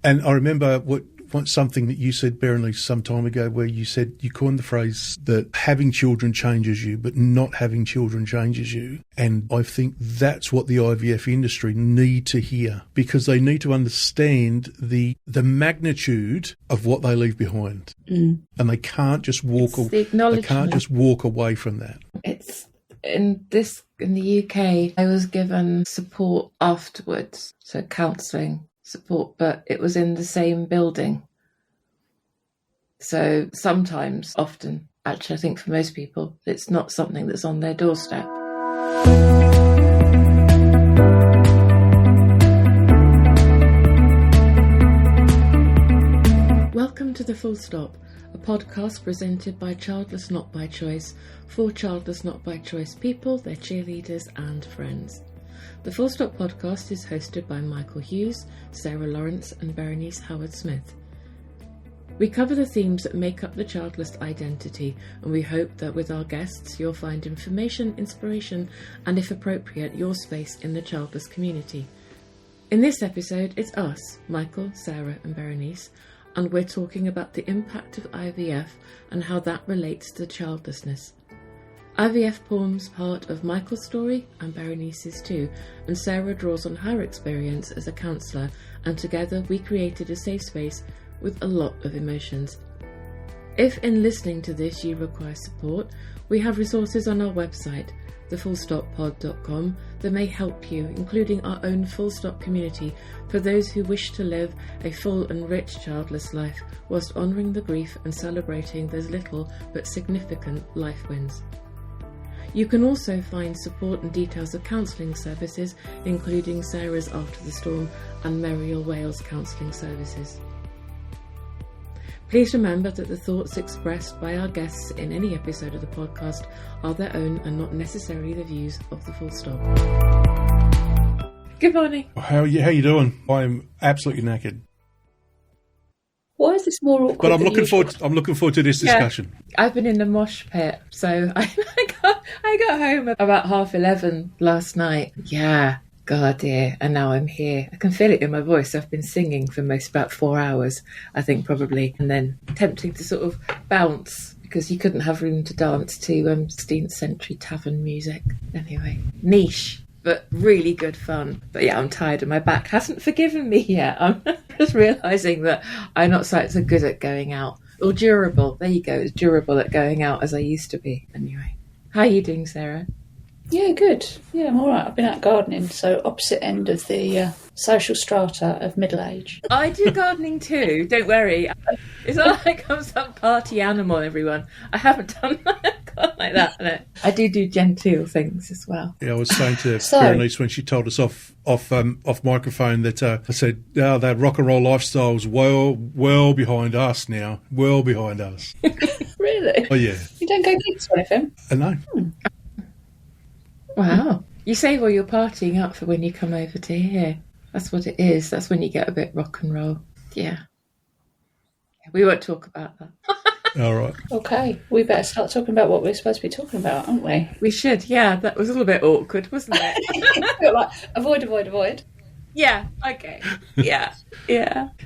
And I remember something that you said, Berenice, some time ago, where you said you coined the phrase that having children changes you, but not having children changes you. And I think that's what the IVF industry need to hear, because they need to understand the magnitude of what they leave behind, and they can't just walk. They can't just walk away from that. It's in the UK. I was given support afterwards, so counselling support, but it was in the same building. So sometimes, often, actually, I think for most people, it's not something that's on their doorstep. Welcome to The Full Stop, a podcast presented by Childless Not By Choice, for childless not by choice people, their cheerleaders and friends. The Full Stop podcast is hosted by Michael Hughes, Sarah Lawrence and Berenice Howard-Smith. We cover the themes that make up the childless identity, and we hope that with our guests you'll find information, inspiration and, if appropriate, your space in the childless community. In this episode, it's us, Michael, Sarah and Berenice, and we're talking about the impact of IVF and how that relates to childlessness. IVF forms part of Michael's story and Berenice's too, and Sarah draws on her experience as a counsellor, and together we created a safe space with a lot of emotions. If in listening to this you require support, we have resources on our website, thefullstoppod.com, that may help you, including our own Full Stop community for those who wish to live a full and rich childless life whilst honouring the grief and celebrating those little but significant life wins. You can also find support and details of counselling services, including Sarah's After the Storm and Merial Wales counselling services. Please remember that the thoughts expressed by our guests in any episode of the podcast are their own and not necessarily the views of The Full Stop. Good morning. How you doing? I'm absolutely knackered. Why is this more awkward? But I'm looking forward to this discussion. Yeah, I've been in the mosh pit, so I got home about 11:30 last night. Yeah, God dear, and now I'm here. I can feel it in my voice. I've been singing for about 4 hours, I think probably, and then attempting to sort of bounce because you couldn't have room to dance to 16th century tavern music. Anyway, niche, but really good fun. But yeah, I'm tired and my back hasn't forgiven me yet. I'm just realising that I'm not so good at going out. Or durable. There you go. It's durable at going out as I used to be. Anyway, how are you doing, Sarah? Yeah, good. Yeah, I'm all right. I've been out gardening, so opposite end of the social strata of middle age. I do gardening too, don't worry. It's not like I'm some party animal, everyone. I haven't done like that. No. I do genteel things as well. Yeah, I was saying to Berenice when she told us off microphone that I said, that rock and roll lifestyle's well behind us now. Well behind us. Really? Oh, yeah. You don't go gigs with him? No. Wow. You save all your partying up for when you come over to here. That's what it is. That's when you get a bit rock and roll. Yeah. We won't talk about that. All right. Okay. We better start talking about what we're supposed to be talking about, aren't we? We should, yeah. That was a little bit awkward, wasn't it? Like, avoid. Yeah, okay. Yeah.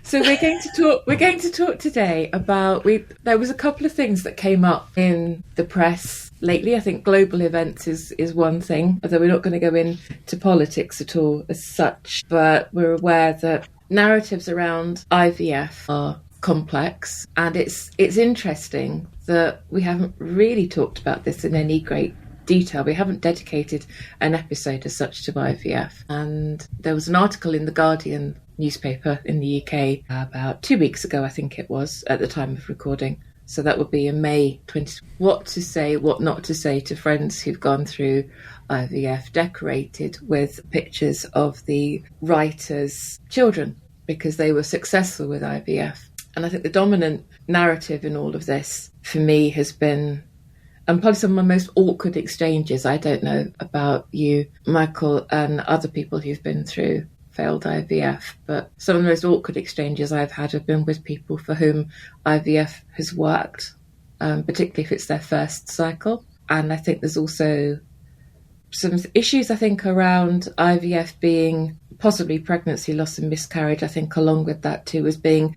So we're going to talk today about there was a couple of things that came up in the press lately. I think global events is one thing, although we're not going to go into politics at all as such, but we're aware that narratives around IVF are complex, and it's interesting that we haven't really talked about this in any great detail. We haven't dedicated an episode as such to IVF, and there was an article in the Guardian newspaper in the UK about 2 weeks ago, I think it was, at the time of recording. So that would be in May 20. What to say, what not to say to friends who've gone through IVF, decorated with pictures of the writer's children because they were successful with IVF. And I think the dominant narrative in all of this for me has been, and probably some of my most awkward exchanges, I don't know about you, Michael, and other people who've been through failed IVF, but some of the most awkward exchanges I've had have been with people for whom IVF has worked, particularly if it's their first cycle. And I think there's also some issues, I think, around IVF being possibly pregnancy loss and miscarriage, I think, along with that too, as being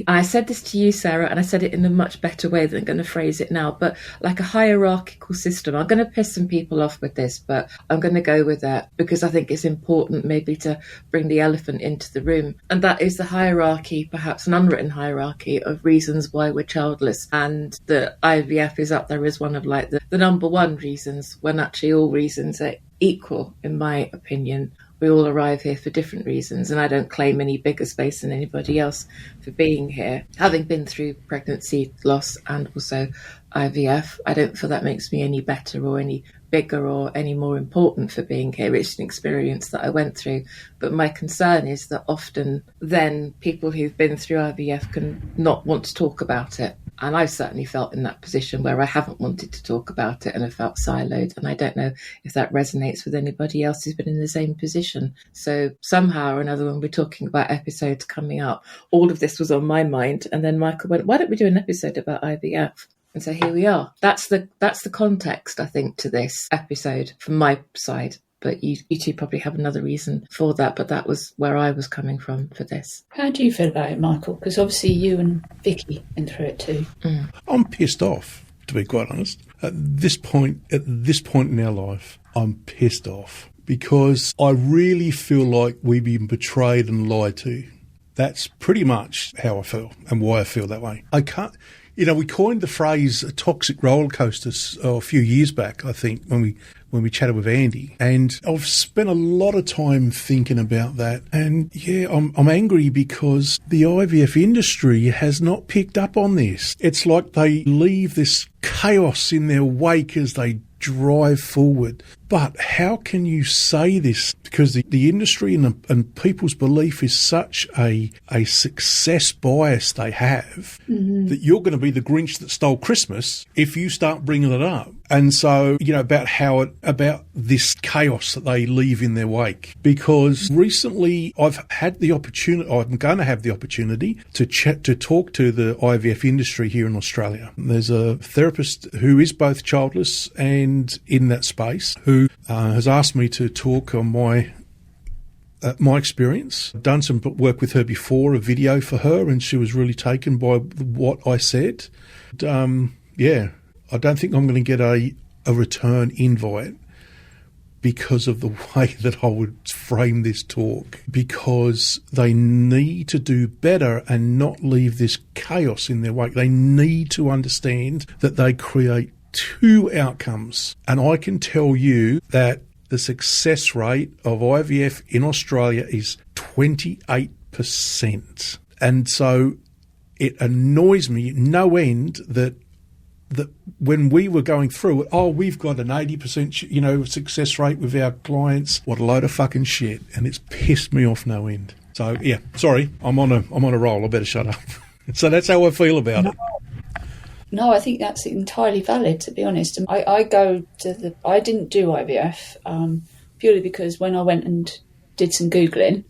I said this to you, Sarah, and I said it in a much better way than I'm going to phrase it now, but like a hierarchical system. I'm going to piss some people off with this, but I'm going to go with that because I think it's important maybe to bring the elephant into the room. And that is the hierarchy, perhaps an unwritten hierarchy of reasons why we're childless. And the IVF is up there as one of like the number one reasons, when actually all reasons are equal, in my opinion. We all arrive here for different reasons, and I don't claim any bigger space than anybody else for being here. Having been through pregnancy loss and also IVF, I don't feel that makes me any better or any bigger or any more important for being here. It's an experience that I went through. But my concern is that often then people who've been through IVF can not want to talk about it. And I've certainly felt in that position where I haven't wanted to talk about it and have felt siloed. And I don't know if that resonates with anybody else who's been in the same position. So somehow or another, when we're talking about episodes coming up, all of this was on my mind. And then Michael went, why don't we do an episode about IVF? And so here we are. That's the context, I think, to this episode from my side. But you two probably have another reason for that. But that was where I was coming from for this. How do you feel about it, Michael? Because obviously you and Vicky went through it too. I'm pissed off, to be quite honest. At this point in our life, I'm pissed off because I really feel like we've been betrayed and lied to. That's pretty much how I feel and why I feel that way. I can't. You know, we coined the phrase a toxic roller coaster a few years back, I think, when we chatted with Andy. And I've spent a lot of time thinking about that. And yeah, I'm angry because the IVF industry has not picked up on this. It's like they leave this chaos in their wake as they drive forward. But how can you say this? Because the industry and people's belief is such a success bias they have that you're going to be the Grinch that stole Christmas if you start bringing it up. And so, you know, about this chaos that they leave in their wake. Because recently I'm going to have the opportunity to talk to the IVF industry here in Australia. There's a therapist who is both childless and in that space who has asked me to talk on my experience. I've done some work with her before, a video for her, and she was really taken by what I said. I don't think I'm going to get a return invite because of the way that I would frame this talk, because they need to do better and not leave this chaos in their wake. They need to understand that they create two outcomes. And I can tell you that the success rate of IVF in Australia is 28%. And so it annoys me no end that when we were going through it, we've got an 80%, success rate with our clients. What a load of fucking shit. And it's pissed me off no end. So yeah, sorry, I'm on a roll. I better shut up. So that's how I feel about it. No, I think that's entirely valid, to be honest. I didn't do IVF purely because when I went and did some Googling,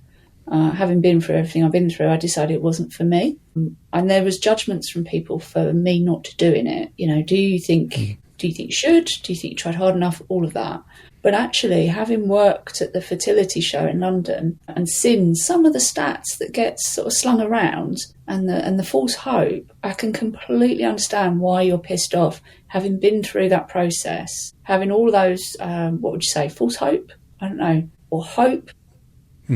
having been through everything I've been through, I decided it wasn't for me. And there was judgments from people for me not doing it. You know, do you think you should? Do you think you tried hard enough? All of that. But actually, having worked at the fertility show in London and seen some of the stats that get sort of slung around and the false hope, I can completely understand why you're pissed off. Having been through that process, having all those, what would you say, false hope? I don't know, or hope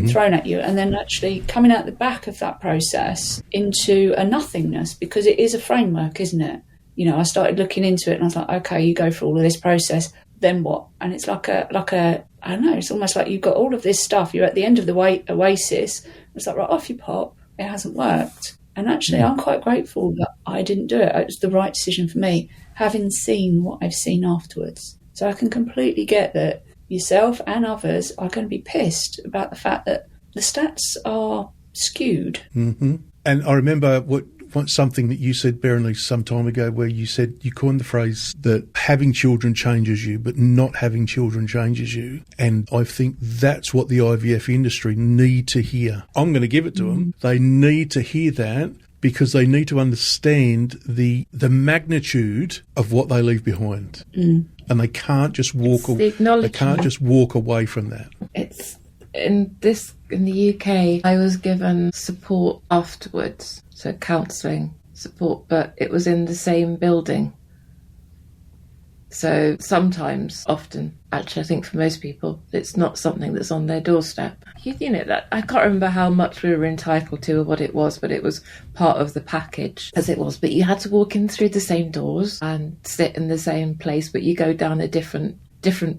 thrown at you, and then actually coming out the back of that process into a nothingness, because it is a framework, isn't it? You know, I started looking into it and I was like, okay, you go through all of this process, then what? And it's like a I don't know, it's almost like you've got all of this stuff, you're at the end of the oasis, it's like, right, off you pop, it hasn't worked. And actually, I'm quite grateful that I didn't do it. It was the right decision for me, having seen what I've seen afterwards. So I can completely get that yourself and others are going to be pissed about the fact that the stats are skewed. Mm-hmm. And I remember something that you said, Berenice, some time ago, where you said you coined the phrase that having children changes you, but not having children changes you. And I think that's what the IVF industry need to hear. I'm going to give it to them. They need to hear that, because they need to understand the magnitude of what they leave behind. And they can't just walk away from that. It's in this in the UK, I was given support afterwards, so counselling support, but it was in the same building. So sometimes, often, actually, I think for most people, it's not something that's on their doorstep. You know, that I can't remember how much we were entitled to or what it was, but it was part of the package as it was. But you had to walk in through the same doors and sit in the same place, but you go down a different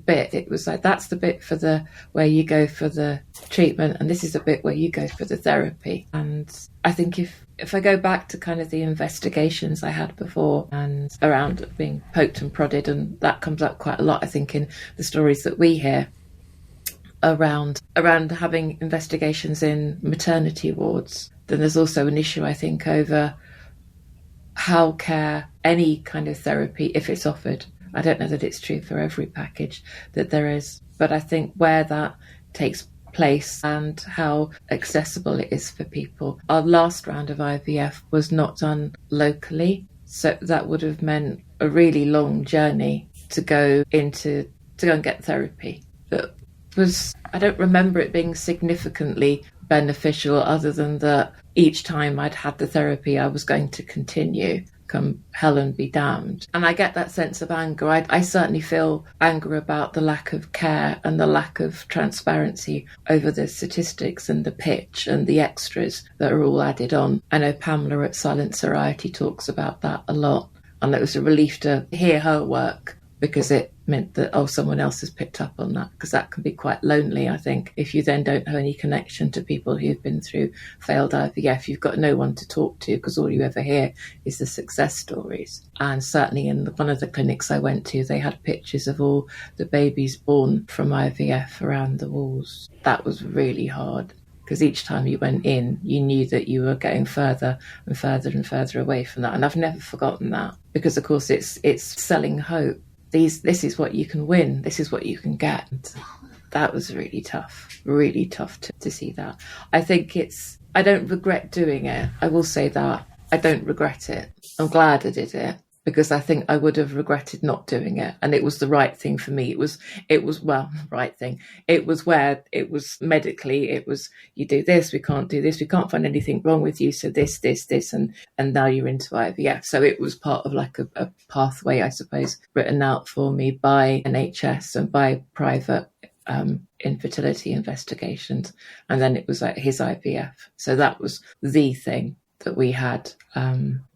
bit. It was like, that's the bit for where you go for the treatment, and this is the bit where you go for the therapy. And I think if I go back to kind of the investigations I had before and around being poked and prodded, and that comes up quite a lot, I think, in the stories that we hear around having investigations in maternity wards, then there's also an issue, I think, over how any kind of therapy, if it's offered. I don't know that it's true for every package that there is, but I think where that takes place and how accessible it is for people. Our last round of IVF was not done locally, so that would have meant a really long journey to go and get therapy. That was, I don't remember it being significantly beneficial, other than that each time I'd had the therapy I was going to continue, come hell and be damned. And I get that sense of anger. I certainly feel anger about the lack of care and the lack of transparency over the statistics and the pitch and the extras that are all added on. I know Pamela at Silent Sorority talks about that a lot, and it was a relief to hear her work, because it meant that, someone else has picked up on that, because that can be quite lonely, I think. If you then don't have any connection to people who've been through failed IVF, you've got no one to talk to, because all you ever hear is the success stories. And certainly in one of the clinics I went to, they had pictures of all the babies born from IVF around the walls. That was really hard, because each time you went in, you knew that you were getting further and further and further away from that. And I've never forgotten that, because of course it's selling hope. This is what you can win. This is what you can get. That was really tough to see that. I think I don't regret doing it. I will say that. I don't regret it. I'm glad I did it, because I think I would have regretted not doing it. And it was the right thing for me. It was right thing. It was where it was medically, it was, you do this, we can't do this, we can't find anything wrong with you. So this, and now you're into IVF. So it was part of like a pathway, I suppose, written out for me by NHS and by private infertility investigations. And then it was like his IVF. So that was the thing that we had.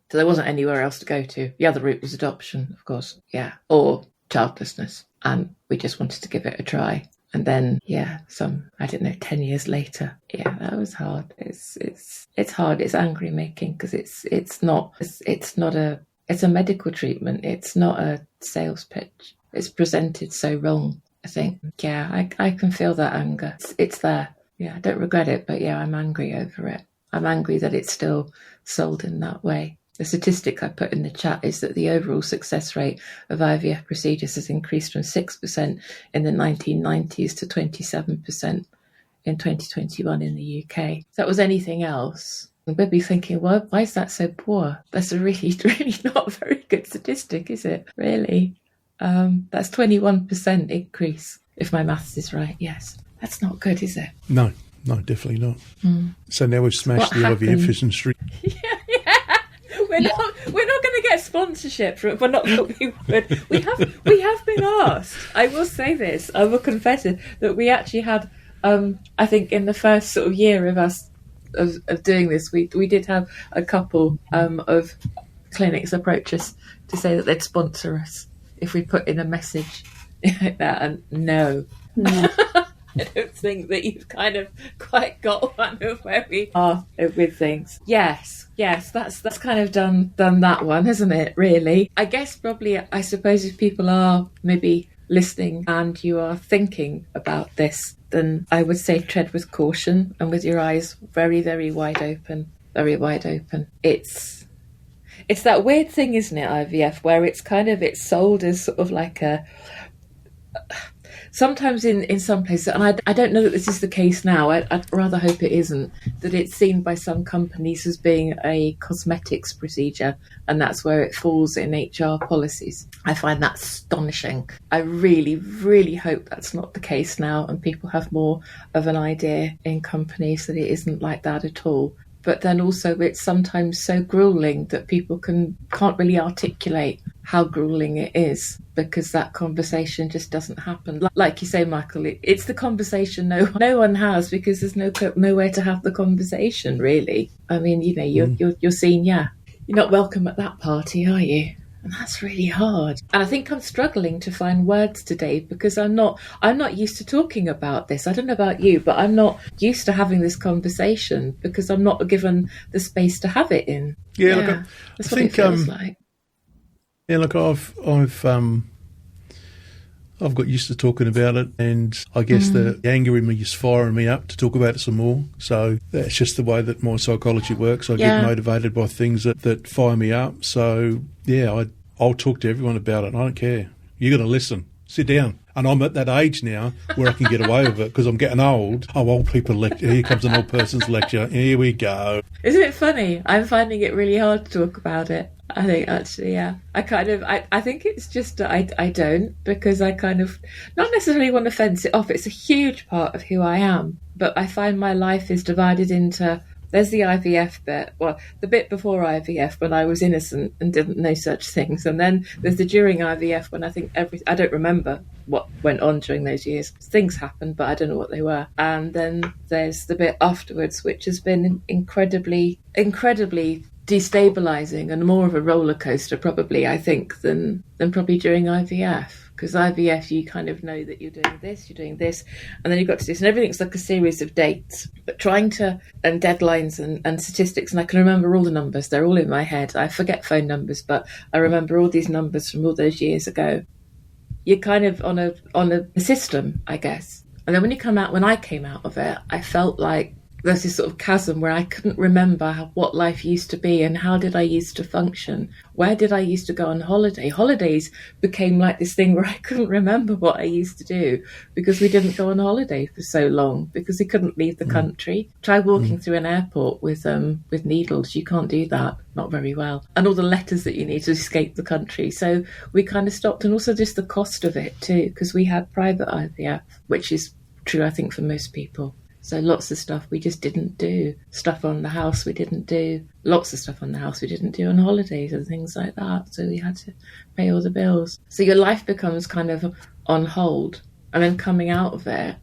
So there wasn't anywhere else to go to. The other route was adoption, of course. Yeah. Or childlessness. And we just wanted to give it a try. And then, 10 years later, that was hard. It's hard. It's angry making, because it's a medical treatment. It's not a sales pitch. It's presented so wrong, I think. Yeah, I can feel that anger. It's there. Yeah, I don't regret it, but I'm angry over it. I'm angry that it's still sold in that way. The statistic I put in the chat is that the overall success rate of IVF procedures has increased from 6% in the 1990s to 27% in 2021 in the UK. If that was anything else, we'd be thinking, well, why is that so poor? That's a really, really not a very good statistic, is it? Really? That's 21% increase, if my maths is right. Yes. That's not good, is it? No, definitely not. So now we've smashed the IVF industry. We're not going to get sponsorship from it. We're not. We have been asked. I will say this. I will confess it, that we actually had. I think in the first sort of year of us of doing this, we did have a couple of clinics approach us to say that they'd sponsor us if we put in a message like that. And no. I don't think that you've kind of quite got one of where we are with things. Yes, that's kind of done that one, hasn't it, really? I guess probably, I suppose, if people are maybe listening and you are thinking about this, then I would say tread with caution and with your eyes very, very wide open, very wide open. It's that weird thing, isn't it, IVF, where it's sold as sort of like sometimes in some places, and I don't know that this is the case now, I'd rather hope it isn't, that it's seen by some companies as being a cosmetics procedure, and that's where it falls in HR policies. I find that astonishing. I really, really hope that's not the case now, and people have more of an idea in companies that it isn't like that at all. But then also it's sometimes so gruelling that people can't really articulate how gruelling it is, because that conversation just doesn't happen. Like you say, Michael, it's the conversation no one has, because there's nowhere to have the conversation, really. I mean, you know, you're seen, you're not welcome at that party, are you? And that's really hard. And I think I'm struggling to find words today, because I'm not used to talking about this. I don't know about you, but I'm not used to having this conversation because I'm not given the space to have it in. Yeah, look, that's I what think, it feels like. Yeah, look, I've got used to talking about it, and I guess the anger in me is firing me up to talk about it some more. So that's just the way that my psychology works. I get motivated by things that fire me up. So yeah, I'll talk to everyone about it. I don't care. You're going to listen. Sit down. And I'm at that age now where I can get away with it because I'm getting old. Oh, old people lecture. Here comes an old person's lecture. Here we go. Isn't it funny? I'm finding it really hard to talk about it. I think actually, yeah. I think it's just that I don't, because I kind of not necessarily want to fence it off. It's a huge part of who I am. But I find my life is divided into, there's the IVF bit, well, the bit before IVF when I was innocent and didn't know such things. And then there's the during IVF when I think I don't remember what went on during those years. Things happened, but I don't know what they were. And then there's the bit afterwards, which has been incredibly destabilising and more of a roller coaster probably, I think, than probably during IVF. Because IVF, you kind of know that you're doing this, and then you've got to do this, and everything's like a series of dates. But and deadlines and statistics, and I can remember all the numbers. They're all in my head. I forget phone numbers, but I remember all these numbers from all those years ago. You're kind of on a system, I guess. And then when I came out of it, I felt like there's this sort of chasm where I couldn't remember what life used to be and how did I used to function. Where did I used to go on holiday? Holidays became like this thing where I couldn't remember what I used to do because we didn't go on holiday for so long, because we couldn't leave the country. Try walking through an airport with needles. You can't do that, not very well. And all the letters that you need to escape the country. So we kind of stopped, and also just the cost of it too, because we had private IVF, which is true, I think, for most people. So lots of stuff we just didn't do. Stuff on the house we didn't do. Lots of stuff on the house we didn't do on holidays and things like that. So we had to pay all the bills. So your life becomes kind of on hold. And then coming out of it,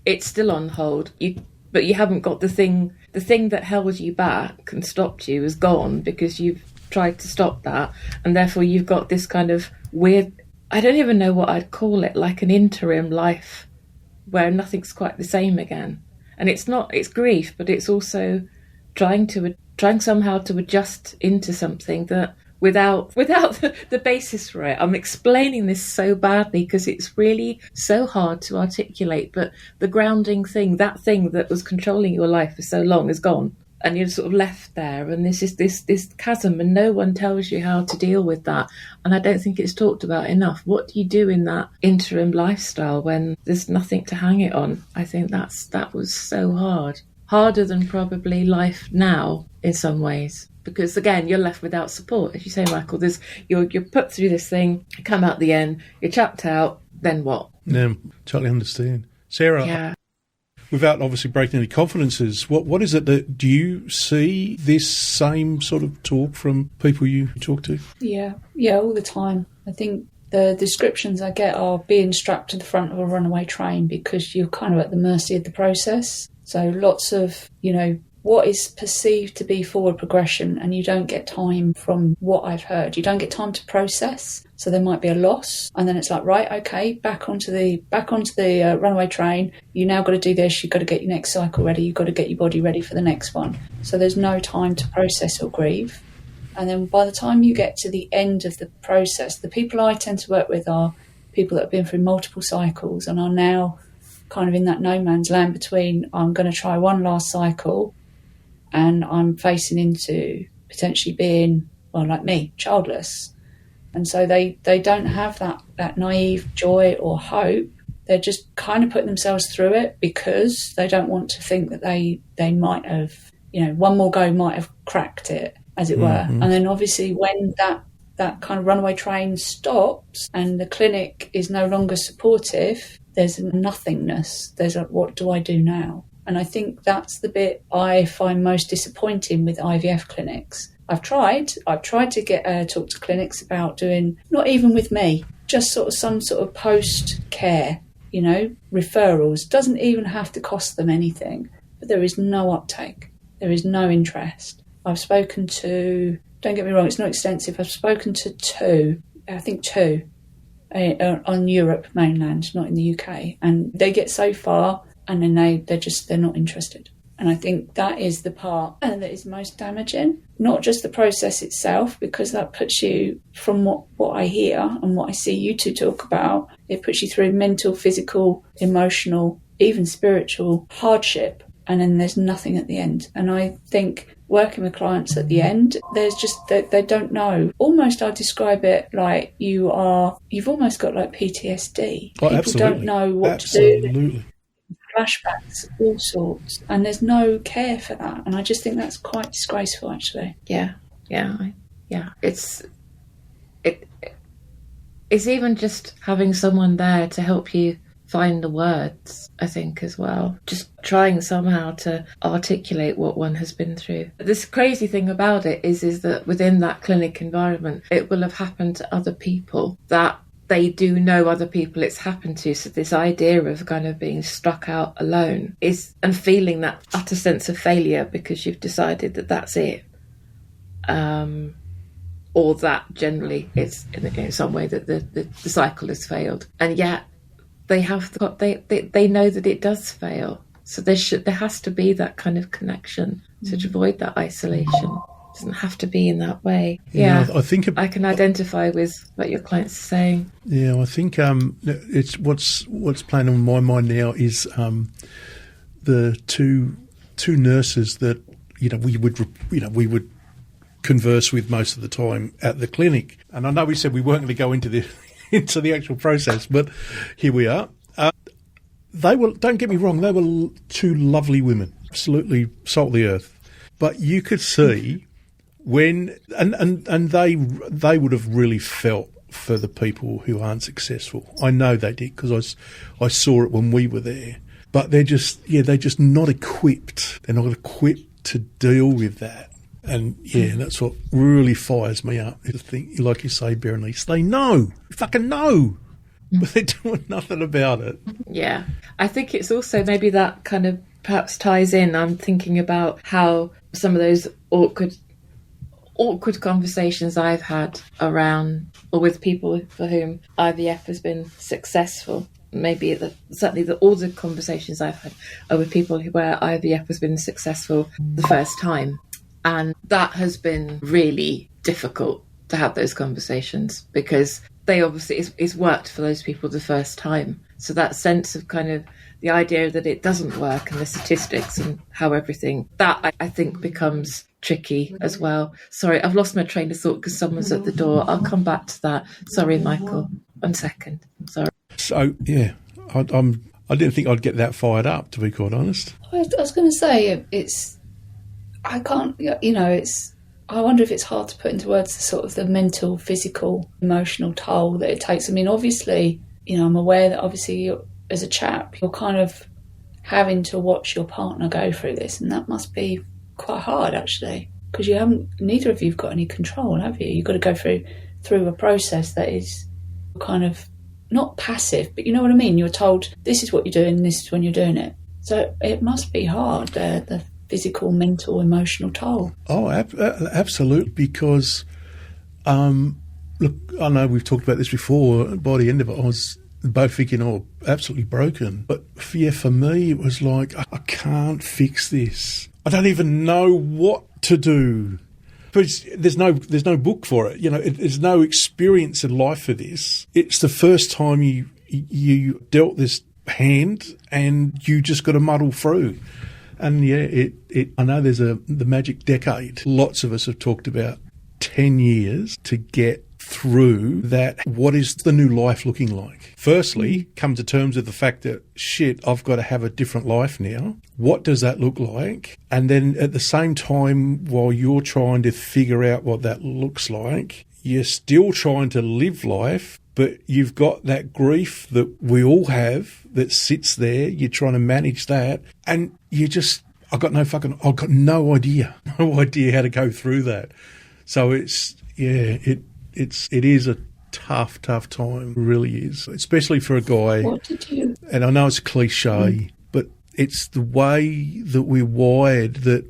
it's still on hold. But you haven't got the thing that held you back and stopped you is gone, because you've tried to stop that. And therefore you've got this kind of weird, I don't even know what I'd call it, like an interim life where nothing's quite the same again. And it's grief, but it's also trying somehow to adjust into something that without the basis for it. I'm explaining this so badly because it's really so hard to articulate, but the grounding thing, that thing that was controlling your life for so long, is gone. And you're sort of left there, and this is this chasm, and no one tells you how to deal with that. And I don't think it's talked about enough. What do you do in that interim lifestyle when there's nothing to hang it on? I think that was so hard. Harder than probably life now in some ways. Because again, you're left without support. As you say, Michael, you're put through this thing, you come out the end, you're chapped out, then what? Yeah, totally understand. Sarah, yeah. Without obviously breaking any confidences, what is it that, do you see this same sort of talk from people you talk to? Yeah, all the time. I think the descriptions I get are being strapped to the front of a runaway train because you're kind of at the mercy of the process. So lots of, what is perceived to be forward progression, and you don't get time, from what I've heard, you don't get time to process. So there might be a loss, and then it's like, right, okay, back onto the runaway train. You now got to do this. You've got to get your next cycle ready. You've got to get your body ready for the next one. So there's no time to process or grieve. And then by the time you get to the end of the process, the people I tend to work with are people that have been through multiple cycles and are now kind of in that no man's land between, I'm going to try one last cycle and I'm facing into potentially being, well, like me, childless. And so they don't have that naive joy or hope They're just kind of putting themselves through it because they don't want to think that they might have, one more go might have cracked it, as it were. And then obviously when that kind of runaway train stops and the clinic is no longer supportive, there's a nothingness. There's a, what do I do now? And I think that's the bit I find most disappointing with IVF clinics. I've tried to get talk to clinics about doing, not even with me, just sort of some sort of post-care, referrals. Doesn't even have to cost them anything, but there is no uptake. There is no interest. I've spoken to, don't get me wrong, it's not extensive. I've spoken to two on Europe mainland, not in the UK, and they get so far and then they're not interested. And I think that is the part that is most damaging, not just the process itself, because that puts you, from what I hear and what I see you two talk about, it puts you through mental, physical, emotional, even spiritual hardship, and then there's nothing at the end. And I think working with clients at the end, there's just, they don't know. Almost I'd describe it like you've almost got like PTSD. Oh, People absolutely. don't know what to do. Flashbacks, all sorts, and there's no care for that, and I just think that's quite disgraceful, actually. Yeah. It's even just having someone there to help you find the words, I think, as well. Just trying somehow to articulate what one has been through. This crazy thing about it is that within that clinic environment, it will have happened to other people that they do know other people it's happened to. So this idea of kind of being struck out alone and feeling that utter sense of failure because you've decided that that's it. Or that generally it's in some way that the cycle has failed. And yet they know that it does fail. So there has to be that kind of connection to avoid that isolation. It doesn't have to be in that way. Yeah, I think I can identify with what your clients are saying. Yeah, I think it's what's playing on my mind now is the two nurses that we would converse with most of the time at the clinic. And I know we said we weren't going to go into the actual process, but here we are. They were, don't get me wrong, they were two lovely women, absolutely salt of the earth. But you could see when, and they would have really felt for the people who aren't successful. I know they did because I saw it when we were there. But they're just not equipped. They're not equipped to deal with that. And that's what really fires me up. To think, like you say, Berenice, they know, fucking know, but they're doing nothing about it. Yeah, I think it's also maybe that kind of perhaps ties in. I'm thinking about how some of those awkward conversations I've had around or with people for whom IVF has been successful. Maybe certainly all the conversations I've had are with people where IVF has been successful the first time. And that has been really difficult to have those conversations because they obviously, it's worked for those people the first time. So that sense of kind of the idea that it doesn't work and the statistics and how everything, that I think becomes tricky as well. Sorry, I've lost my train of thought because someone's at the door. I'll come back to that. Sorry, Michael. 1 second. Sorry. So, yeah, I didn't think I'd get that fired up, to be quite honest. I was going to say, I wonder if it's hard to put into words the sort of the mental, physical, emotional toll that it takes. I mean, obviously, I'm aware that obviously as a chap, you're kind of having to watch your partner go through this, and that must be quite hard actually, because neither of you've got any control, have you? You've got to go through a process that is kind of not passive, but you know what I mean? You're told this is what you're doing, this is when you're doing it. So it must be hard, the physical, mental, emotional toll. Oh, absolutely, because look, I know we've talked about this before. By the end of it, I was both thinking, absolutely broken. But for me, it was like, I can't fix this. I don't even know what to do. But there's no book for it. There's no experience in life for this. It's the first time you dealt this hand, and you just got to muddle through. And I know there's the magic decade. Lots of us have talked about 10 years to get through that. What is the new life looking like? Firstly, come to terms with the fact that, shit, I've got to have a different life now. What does that look like? And then at the same time, while you're trying to figure out what that looks like, you're still trying to live life, but you've got that grief that we all have that sits there. You're trying to manage that, and I've got no idea how to go through that. So it is a tough time. It really is, especially for a guy. What did you? And I know it's a cliche, but it's the way that we're wired that,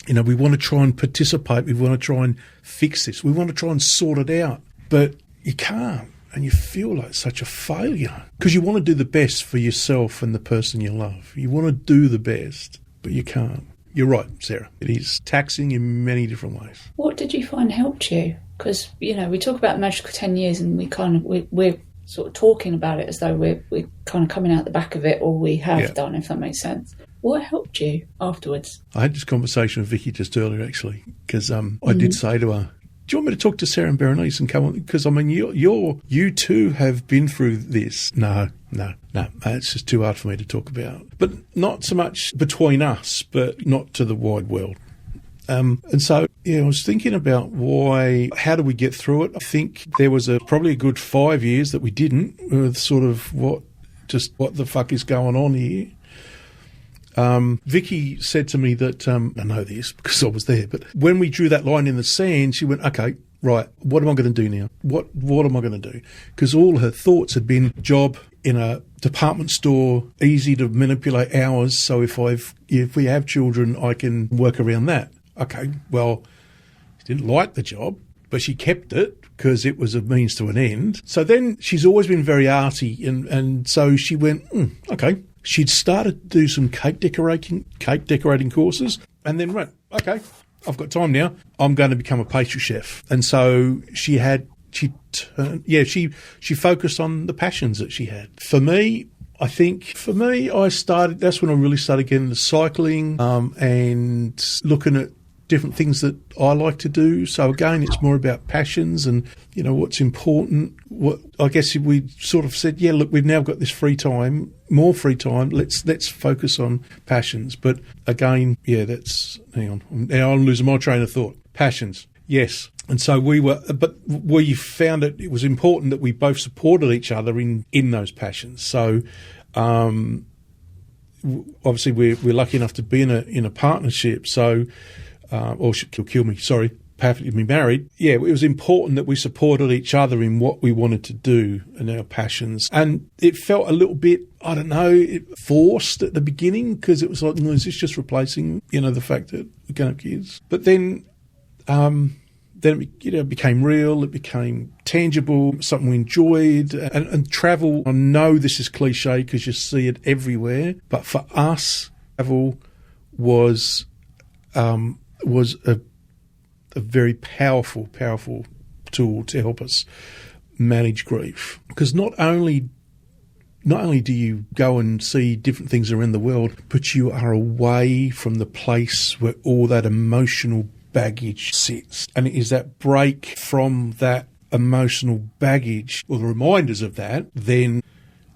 we want to try and participate. We want to try and fix this. We want to try and sort it out, but you can't. And you feel like such a failure because you want to do the best for yourself and the person you love. You want to do the best, but you can't. You're right, Sarah. It is taxing in many different ways. What did you find helped you? Because, we talk about the magical 10 years and we're sort of talking about it as though we're kind of coming out the back of it, or we have done, if that makes sense. What helped you afterwards? I had this conversation with Vicky just earlier, actually, because I did say to her, do you want me to talk to Sarah and Berenice and come on? Because, you two have been through this. No, it's just too hard for me to talk about. But not so much between us, but not to the wide world. And so, I was thinking about how do we get through it? I think there was probably a good 5 years that we didn't, with sort of what the fuck is going on here. Vicky said to me that, I know this because I was there, but when we drew that line in the sand, she went, okay, right, what am I going to do now? What am I going to do? Because all her thoughts had been job in a department store, easy to manipulate hours. So if we have children, I can work around that. Okay, well, she didn't like the job, but she kept it because it was a means to an end. So then she's always been very arty, and so she went, okay. She'd started to do some cake decorating courses, and then went, okay, I've got time now. I'm going to become a pastry chef. And so she focused on the passions that she had. For me, that's when I really started getting into cycling, and looking at different things that I like to do. So again, it's more about passions and, what's important. What I guess we sort of said, look, we've now got this more free time. Let's focus on passions. But again, hang on. Now I'm losing my train of thought. Passions. Yes. And so we found it was important that we both supported each other in those passions. So, obviously we're lucky enough to be in a partnership. So, or she'll kill me, sorry, perfectly be married. Yeah, it was important that we supported each other in what we wanted to do and our passions. And it felt a little bit, I don't know, forced at the beginning because it was like, is this just replacing, the fact that we're going to have kids? But then it became real, it became tangible, something we enjoyed. And travel, I know this is cliche because you see it everywhere, but for us, travel was a very powerful tool to help us manage grief. Because not only do you go and see different things around the world, but you are away from the place where all that emotional baggage sits. And it is that break from that emotional baggage, or the reminders of that, then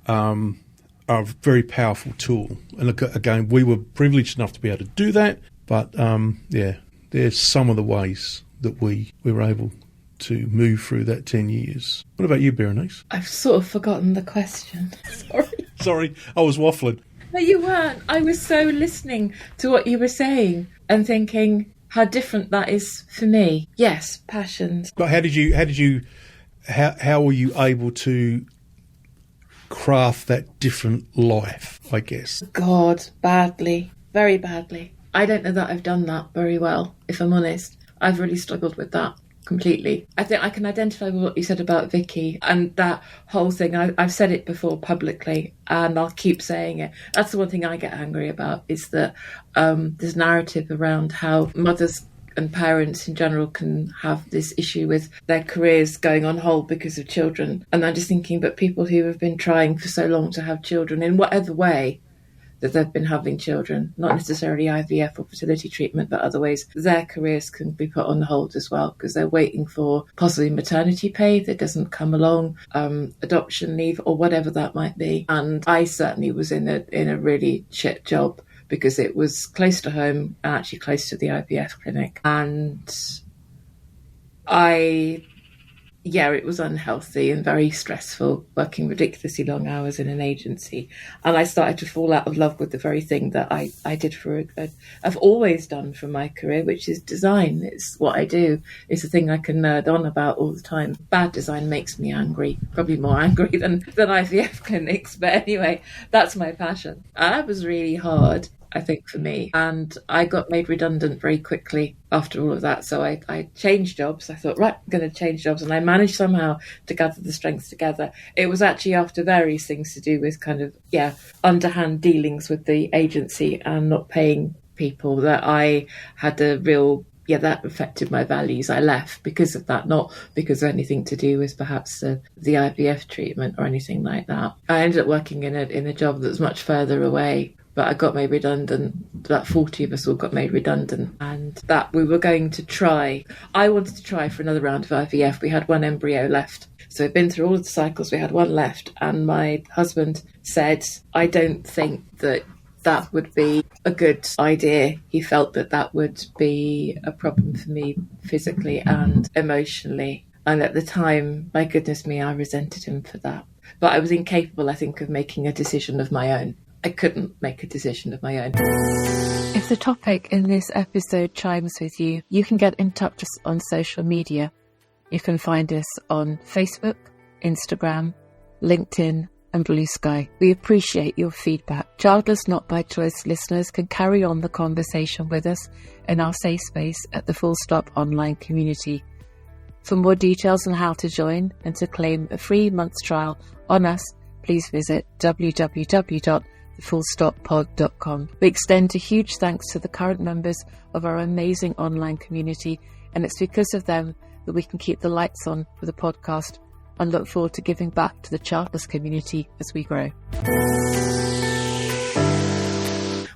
are a very powerful tool. And again, we were privileged enough to be able to do that. But, there's some of the ways that we were able to move through that 10 years. What about you, Berenice? I've sort of forgotten the question. Sorry, I was waffling. No, you weren't. I was so listening to what you were saying and thinking how different that is for me. Yes, passions. But how were you able to craft that different life, I guess? God, badly. Very badly. I don't know that I've done that very well, if I'm honest. I've really struggled with that completely. I think I can identify with what you said about Vicky and that whole thing. I've said it before publicly and I'll keep saying it. That's the one thing I get angry about, is that there's narrative around how mothers and parents in general can have this issue with their careers going on hold because of children. And I'm just thinking, but people who have been trying for so long to have children in whatever way, that they've been having children, not necessarily IVF or fertility treatment, but other ways, their careers can be put on hold as well because they're waiting for possibly maternity pay that doesn't come along, adoption leave or whatever that might be. And I certainly was in a really shit job because it was close to home and actually close to the IVF clinic. And it was unhealthy and very stressful, working ridiculously long hours in an agency. And I started to fall out of love with the very thing that I did I've always done for my career, which is design. It's what I do. It's a thing I can nerd on about all the time. Bad design makes me angry, probably more angry than IVF clinics. But anyway, that's my passion. And that was really hard, I think, for me. And I got made redundant very quickly after all of that. So I changed jobs. I thought, right, I'm going to change jobs. And I managed somehow to gather the strength together. It was actually after various things to do with kind of, underhand dealings with the agency and not paying people that I had a real... that affected my values. I left because of that, not because of anything to do with perhaps the IVF treatment or anything like that. I ended up working in a job that was much further away, but I got made redundant. About 40 of us all got made redundant, and that we were going to try. I wanted to try for another round of IVF. We had one embryo left. So we'd been through all of the cycles, we had one left, and my husband said, I don't think that would be a good idea. He felt that would be a problem for me physically and emotionally. And at the time, my goodness me, I resented him for that. But I was incapable, I think, of making a decision of my own. I couldn't make a decision of my own. If the topic in this episode chimes with you, you can get in touch on social media. You can find us on Facebook, Instagram, LinkedIn, and Blue Sky. We appreciate your feedback. Childless Not By Choice listeners can carry on the conversation with us in our safe space at the Full Stop online community. For more details on how to join and to claim a free month's trial on us, please visit www.thefullstoppod.com. We extend a huge thanks to the current members of our amazing online community, and it's because of them that we can keep the lights on for the podcast and look forward to giving back to the childless community as we grow.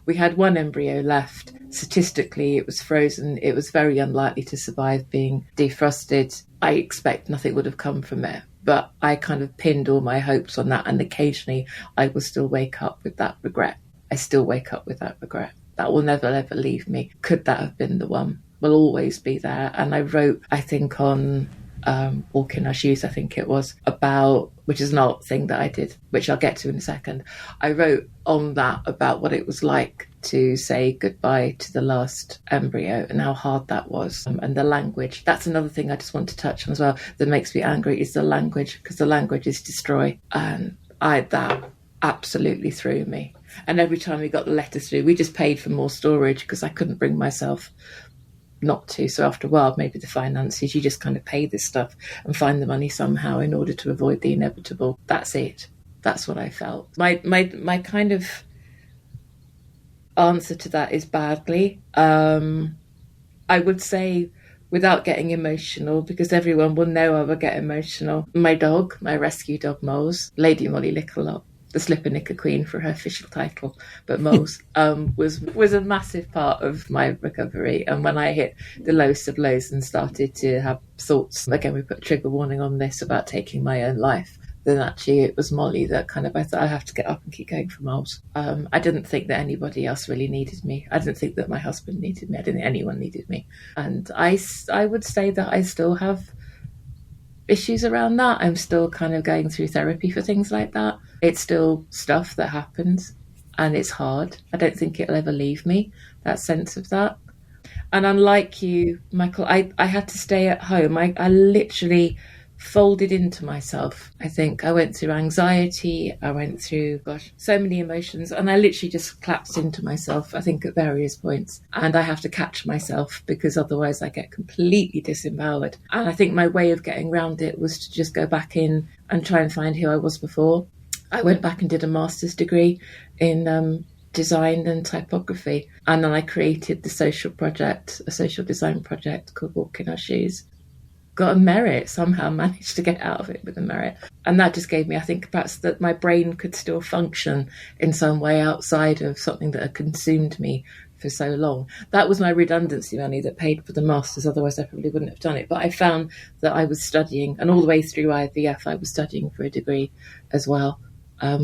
We had one embryo left. Statistically, it was frozen. It was very unlikely to survive being defrosted. I expect nothing would have come from it, but I kind of pinned all my hopes on that, and occasionally I will still wake up with that regret. I still wake up with that regret. That will never, ever leave me. Could that have been the one? Will always be there. And I wrote, I think, on Walk in Our Shoes, I think it was, about, which is not a thing that I did, which I'll get to in a second. I wrote on that about what it was like to say goodbye to the last embryo and how hard that was, and the language. That's another thing I just want to touch on as well that makes me angry, is the language, because the language is destroy. And that absolutely threw me. And every time we got the letters through, we just paid for more storage because I couldn't bring myself not to. So after a while, maybe the finances, you just kind of pay this stuff and find the money somehow in order to avoid the inevitable. That's it. That's what I felt. My kind of answer to that is badly. I would say, without getting emotional, because everyone will know I will get emotional, my dog, my rescue dog Moles, Lady Molly Lickalot, the Slipper Knicker Queen for her official title, but Moles was a massive part of my recovery. And when I hit the lowest of lows and started to have thoughts, again, we put a trigger warning on this, about taking my own life, then actually it was Molly that kind of, I thought, I have to get up and keep going for Moles. I didn't think that anybody else really needed me. I didn't think that my husband needed me. I didn't think anyone needed me. And I would say that I still have issues around that. I'm still kind of going through therapy for things like that. It's still stuff that happens and it's hard. I don't think it'll ever leave me, that sense of that. And unlike you, Michael, I had to stay at home. I literally folded into myself. I think I went through anxiety, I went through, so many emotions, and I literally just collapsed into myself, I think, at various points. And I have to catch myself because otherwise I get completely disempowered. And I think my way of getting around it was to just go back in and try and find who I was before. I went back and did a master's degree in design and typography. And then I created the social project, a social design project called Walk in Our Shoes. got a merit, somehow managed to get out of it with a merit. And that just gave me, I think, perhaps that my brain could still function in some way outside of something that had consumed me for so long. That was my redundancy money that paid for the masters, otherwise I probably wouldn't have done it. But I found that I was studying, and all the way through IVF I was studying for a degree as well,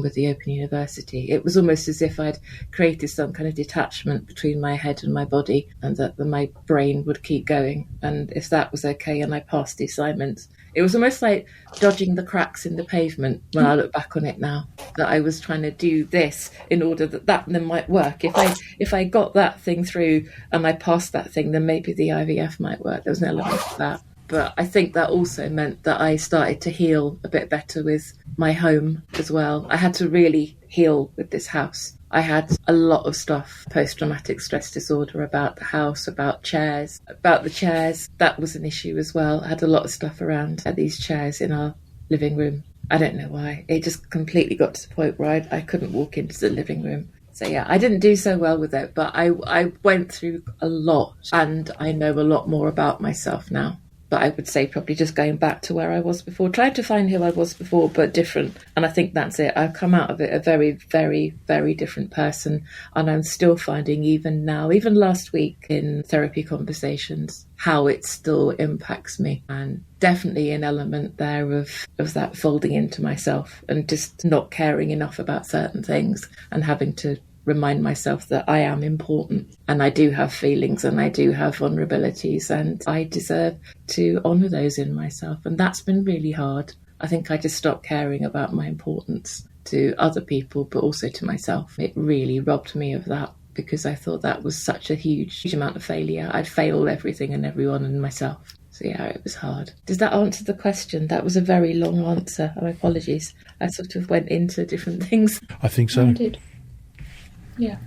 with the Open University. It was almost as if I'd created some kind of detachment between my head and my body, and that my brain would keep going. And if that was okay and I passed the assignments, it was almost like dodging the cracks in the pavement when I look back on it now, that I was trying to do this in order that then might work. If I got that thing through and I passed that thing, then maybe the IVF might work. There was an element of that. But I think that also meant that I started to heal a bit better with my home as well. I had to really heal with this house. I had a lot of stuff, post-traumatic stress disorder, about the house, about chairs, about the chairs. That was an issue as well. I had a lot of stuff around these chairs in our living room. I don't know why. It just completely got to the point where I couldn't walk into the living room. So yeah, I didn't do so well with it, but I went through a lot, and I know a lot more about myself now. But I would say probably just going back to where I was before, tried to find who I was before, but different. And I think that's it. I've come out of it a very, very, very different person. And I'm still finding, even now, even last week in therapy conversations, how it still impacts me. And definitely an element there of that folding into myself and just not caring enough about certain things and having to remind myself that I am important, and I do have feelings, and I do have vulnerabilities, and I deserve to honour those in myself. And that's been really hard. I think I just stopped caring about my importance to other people, but also to myself. It really robbed me of that, because I thought that was such a huge amount of failure. I'd failed everything and everyone and myself. So yeah, it was hard. Does that answer the question? That was a very long answer. My apologies. I sort of went into different things. I think so. I did.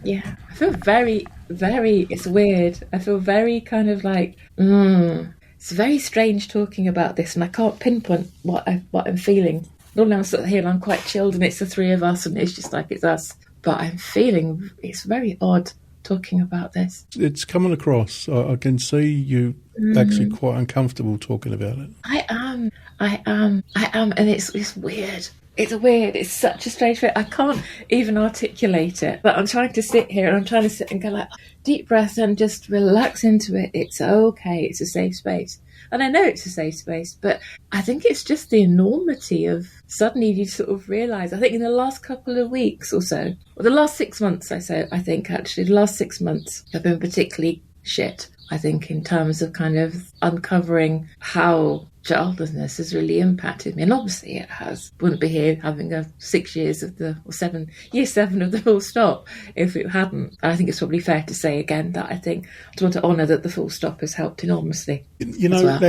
Yeah. I feel very, very, it's weird. I feel very kind of like, it's very strange talking about this, and I can't pinpoint what I'm feeling. Normally I'm sort of here and I'm quite chilled, and it's the three of us, and it's just like it's us. But I'm feeling, it's very odd talking about this. It's coming across. I can see you actually quite uncomfortable talking about it. I am, and it's weird. It's weird. It's such a strange feeling. I can't even articulate it. But I'm trying to sit here, and I'm trying to sit and go like, deep breath and just relax into it. It's okay. It's a safe space. And I know it's a safe space, but I think it's just the enormity of suddenly you sort of realise, I think in the last couple of weeks or so, or the last 6 months, I think actually, the last 6 months have been particularly shit, I think, in terms of kind of uncovering how childlessness has really impacted me. And obviously it has. Wouldn't be here having 6 years of year 7 of the full stop if it hadn't. I think it's probably fair to say again that I think I just want to honour that the full stop has helped enormously. You know, well.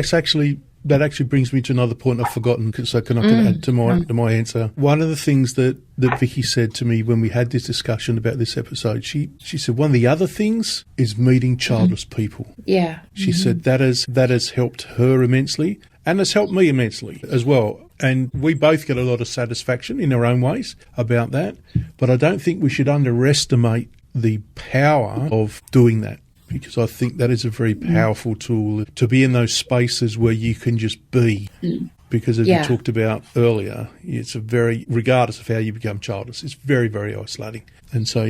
That actually brings me to another point I've forgotten, so can I add to my answer? One of the things that Vicky said to me when we had this discussion about this episode, she said one of the other things is meeting childless people. Yeah. She said that has helped her immensely, and has helped me immensely as well. And we both get a lot of satisfaction in our own ways about that. But I don't think we should underestimate the power of doing that, because I think that is a very powerful tool to be in those spaces where you can just be. Because as we talked about earlier, it's regardless of how you become childless, it's very, very isolating. And so,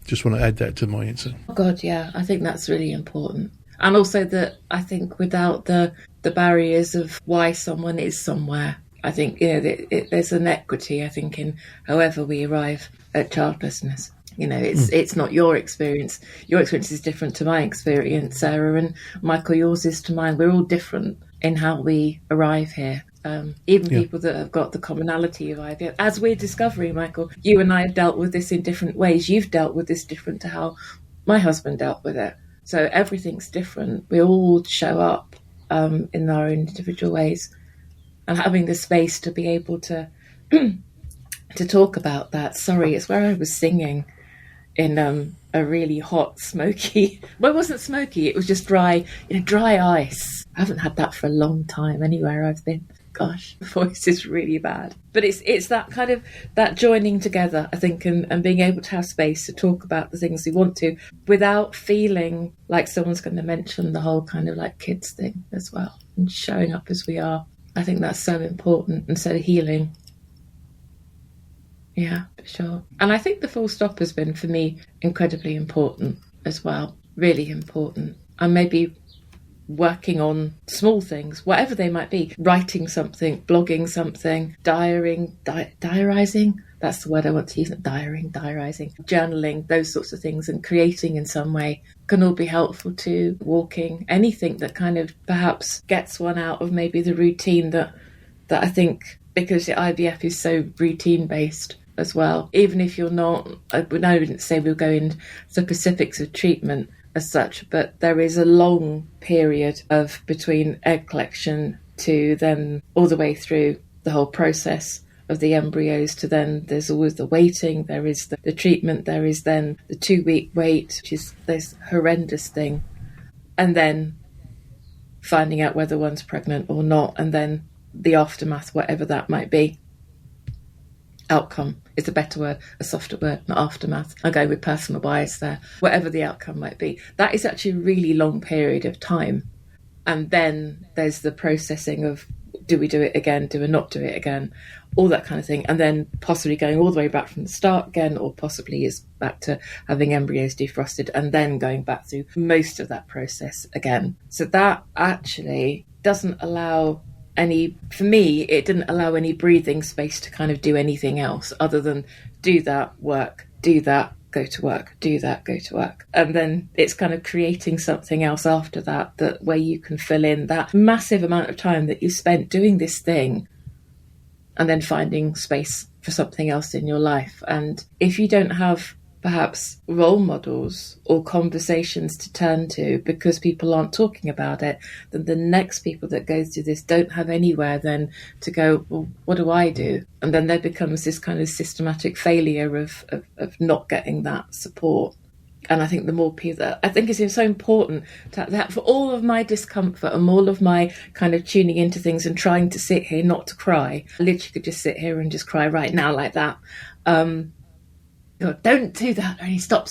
just want to add that to my answer. Oh God, yeah, I think that's really important. And also that I think without the barriers of why someone is somewhere, I think, there's an equity, I think, in however we arrive at childlessness. It's not your experience. Your experience is different to my experience, Sarah, and Michael, yours is to mine. We're all different in how we arrive here. People that have got the commonality of IVF. As we're discovering, Michael, you and I have dealt with this in different ways. You've dealt with this different to how my husband dealt with it. So everything's different. We all show up in our individual ways. And having the space to be able to talk about that. Sorry, it's where I was singing in a really hot, smoky... Well, it wasn't smoky, it was just dry ice. I haven't had that for a long time anywhere I've been. Gosh, the voice is really bad. But it's that kind of, that joining together, I think, and being able to have space to talk about the things we want to without feeling like someone's going to mention the whole kind of like kids thing as well, and showing up as we are. I think that's so important and so healing. Yeah, for sure. And I think the full stop has been, for me, incredibly important as well. Really important. And maybe working on small things, whatever they might be, writing something, blogging something, diarising, that's the word I want to use, diarising, journaling, those sorts of things, and creating in some way can all be helpful too. Walking, anything that kind of perhaps gets one out of maybe the routine that I think, because the IVF is so routine based as well, even if you're not, I wouldn't say we'll go into the specifics of treatment as such, but there is a long period of between egg collection to then all the way through the whole process of the embryos to then there's always the waiting, there is the treatment, there is then the 2-week wait, which is this horrendous thing, and then finding out whether one's pregnant or not, and then the aftermath, whatever that might be. Outcome is a better word, a softer word, not aftermath. I go with personal bias there. Whatever the outcome might be, that is actually a really long period of time. And then there's the processing of, do we do it again? Do we not do it again? All that kind of thing. And then possibly going all the way back from the start again, or possibly is back to having embryos defrosted and then going back through most of that process again. So that actually doesn't allow for me, it didn't allow any breathing space to kind of do anything else other than do that, work, do that, go to work, do that, go to work. And then it's kind of creating something else after that where you can fill in that massive amount of time that you spent doing this thing and then finding space for something else in your life. And if you don't have perhaps role models or conversations to turn to because people aren't talking about it, then the next people that go through this don't have anywhere then to go, well, what do I do? And then there becomes this kind of systematic failure of not getting that support. And I think the more people, I think it's so important that for all of my discomfort and all of my kind of tuning into things and trying to sit here, not to cry, I literally could just sit here and just cry right now like that. God, don't do that. Only stop.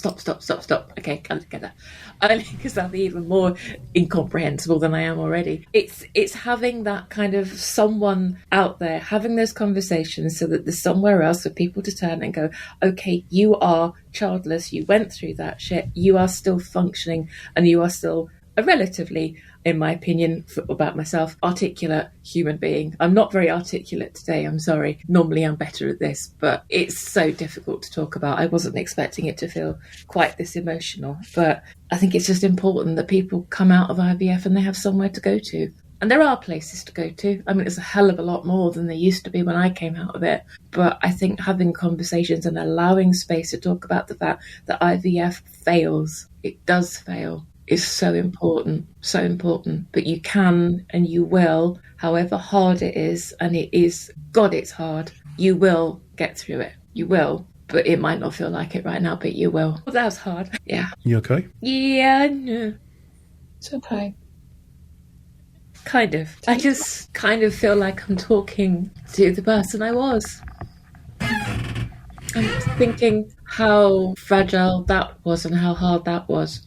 Okay, can't get that. Only because I'll be even more incomprehensible than I am already. It's having that kind of someone out there, having those conversations so that there's somewhere else for people to turn and go, okay, you are childless, you went through that shit, you are still functioning, and you are still a relatively, in my opinion, about myself, articulate human being. I'm not very articulate today, I'm sorry. Normally I'm better at this, but it's so difficult to talk about. I wasn't expecting it to feel quite this emotional, but I think it's just important that people come out of IVF and they have somewhere to go to. And there are places to go to. I mean, there's a hell of a lot more than there used to be when I came out of it. But I think having conversations and allowing space to talk about the fact that IVF fails, it does fail, is so important. But you can and you will, however hard it is, and it is, God, it's hard, you will get through it. You will. But it might not feel like it right now, but you will. Well, that was hard. Yeah. You okay? Yeah, no. It's okay. Kind of. I just kind of feel like I'm talking to the person I was. I'm thinking how fragile that was and how hard that was.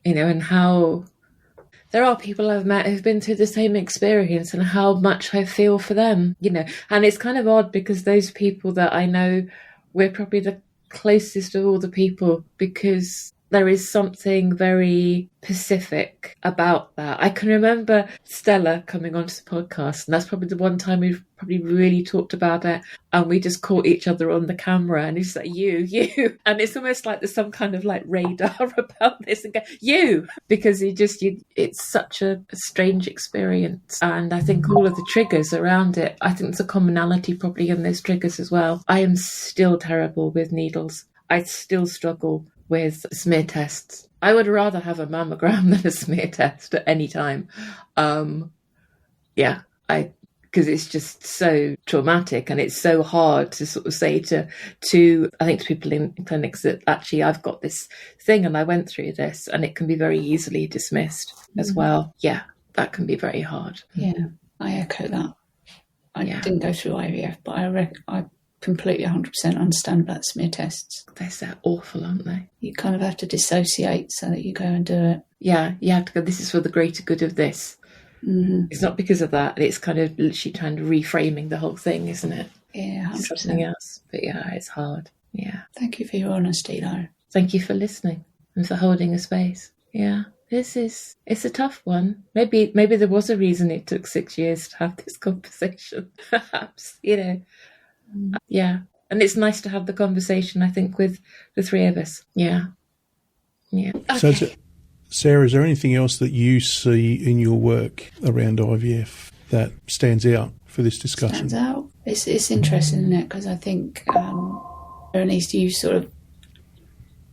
You know, and how there are people I've met who've been through the same experience and how much I feel for them, you know. And it's kind of odd because those people that I know, we're probably the closest of all the people because there is something very Pacific about that. I can remember Stella coming onto the podcast, and that's probably the one time we've probably really talked about it, and we just caught each other on the camera, and he's like, you, and it's almost like there's some kind of like radar about this, and go, you, because it's such a strange experience, and I think all of the triggers around it, I think there's a commonality probably in those triggers as well. I am still terrible with needles. I still struggle with smear tests. I would rather have a mammogram than a smear test at any time. Because it's just so traumatic and it's so hard to sort of say to I think to people in clinics that actually I've got this thing and I went through this, and it can be very easily dismissed as well. Yeah, that can be very hard. Yeah. I echo that. I didn't go through IVF, but I completely 100% understand about smear tests. They're so awful, aren't they? You kind of have to dissociate so that you go and do it. Yeah, you have to go, this is for the greater good of this. Mm-hmm. It's not because of that. It's kind of literally trying to reframing the whole thing, isn't it? Yeah, 100%. Something else. But yeah, it's hard. Yeah. Thank you for your honesty, though. Thank you for listening and for holding a space. Yeah. It's a tough one. Maybe there was a reason it took 6 years to have this conversation, perhaps, Yeah. And it's nice to have the conversation, I think, with the three of us. Yeah. Yeah. Okay. So, Sarah, is there anything else that you see in your work around IVF that stands out for this discussion? Stands out. It's interesting, isn't it? Because I think, Berenice, you sort of,